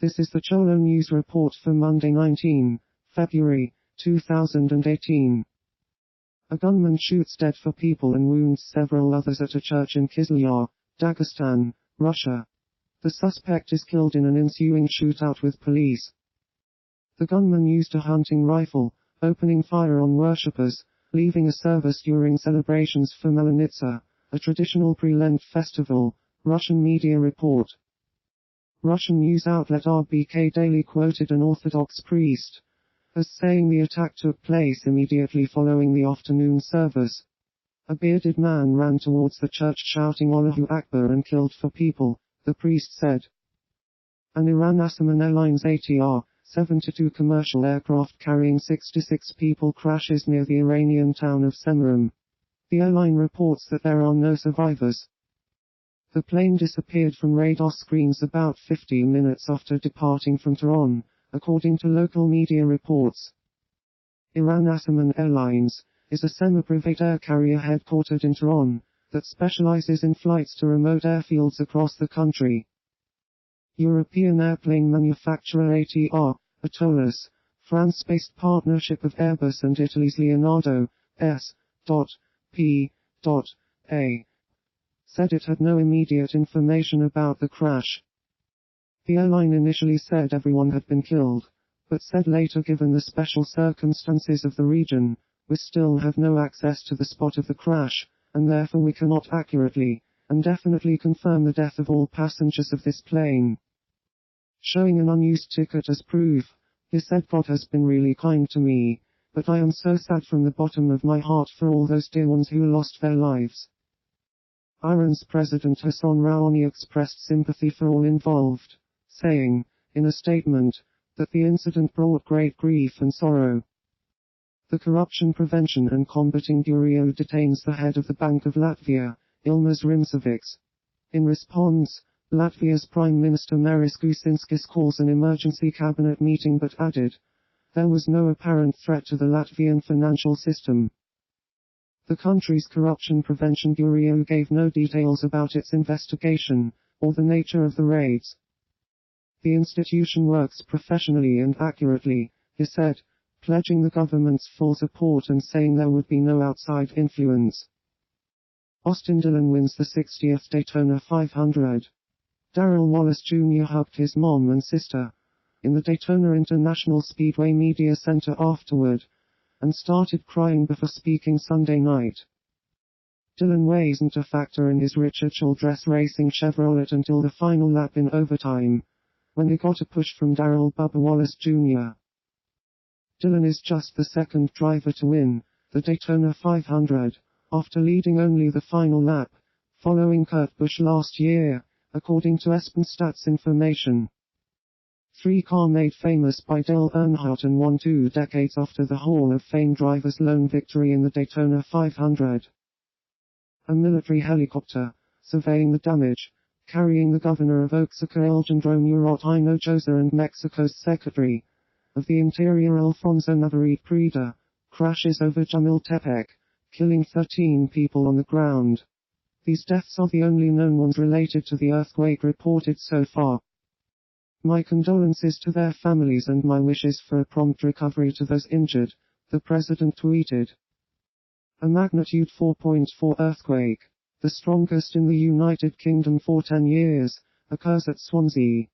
This is the Cholo News Report for Monday 19 February 2018. A gunman shoots dead 4 people and wounds several others at a church in Kislyar, Dagestan, Russia. The suspect is killed in an ensuing shootout with police. The gunman used a hunting rifle, opening fire on worshippers, leaving a service during celebrations for Melanitsa, a traditional pre-Lent festival, Russian media report. Russian news outlet RBK Daily quoted an Orthodox priest as saying the attack took place immediately following the afternoon service. A bearded man ran towards the church shouting Allahu Akbar and killed 4 people, the priest said. An Iran Asaman Airlines ATR-72 commercial aircraft carrying 66 people crashes near the Iranian town of Semerum. The airline reports that there are no survivors. The plane disappeared from radar screens about 15 minutes after departing from Tehran, according to local media reports. Iran Asaman Airlines is a semi-private air carrier headquartered in Tehran that specializes in flights to remote airfields across the country. European airplane manufacturer ATR, a Toulouse, France-based partnership of Airbus and Italy's Leonardo S.P.A. said it had no immediate information about the crash. The airline initially said everyone had been killed, but said later given the special circumstances of the region, we still have no access to the spot of the crash, and therefore we cannot accurately and definitely confirm the death of all passengers of this plane. Showing an unused ticket as proof, he said God has been really kind to me, but I am so sad from the bottom of my heart for all those dear ones who lost their lives. Iran's President Hassan Rouhani expressed sympathy for all involved, saying, in a statement, that the incident brought great grief and sorrow. The Corruption Prevention and Combating Bureau detains the head of the Bank of Latvia, Ilmaz Rimcevics. In response, Latvia's Prime Minister Maris Kučinskis calls an emergency cabinet meeting but added, there was no apparent threat to the Latvian financial system. The country's Corruption Prevention Bureau gave no details about its investigation, or the nature of the raids. The institution works professionally and accurately, he said, pledging the government's full support and saying there would be no outside influence. Austin Dillon wins the 60th Daytona 500. Darrell Wallace Jr. hugged his mom and sister in the Daytona International Speedway Media Center afterward, and started crying before speaking Sunday night. Dillon wasn't a factor in his Richard Childress Racing Chevrolet until the final lap in overtime, when he got a push from Darrell Bubba Wallace Jr. Dillon is just the second driver to win the Daytona 500, after leading only the final lap, following Kurt Busch last year, according to ESPN Stats information. 3-car made famous by Dale Earnhardt and won 2 decades after the Hall of Fame driver's lone victory in the Daytona 500. A military helicopter, surveying the damage, carrying the governor of Oaxaca Alejandro Murat Hinojosa and Mexico's Secretary of the Interior Alfonso Navarrete Prida, crashes over Jamiltepec, killing 13 people on the ground. These deaths are the only known ones related to the earthquake reported so far. My condolences to their families and my wishes for a prompt recovery to those injured, the president tweeted. A magnitude 4.4 earthquake, the strongest in the United Kingdom for 10 years, occurs at Swansea,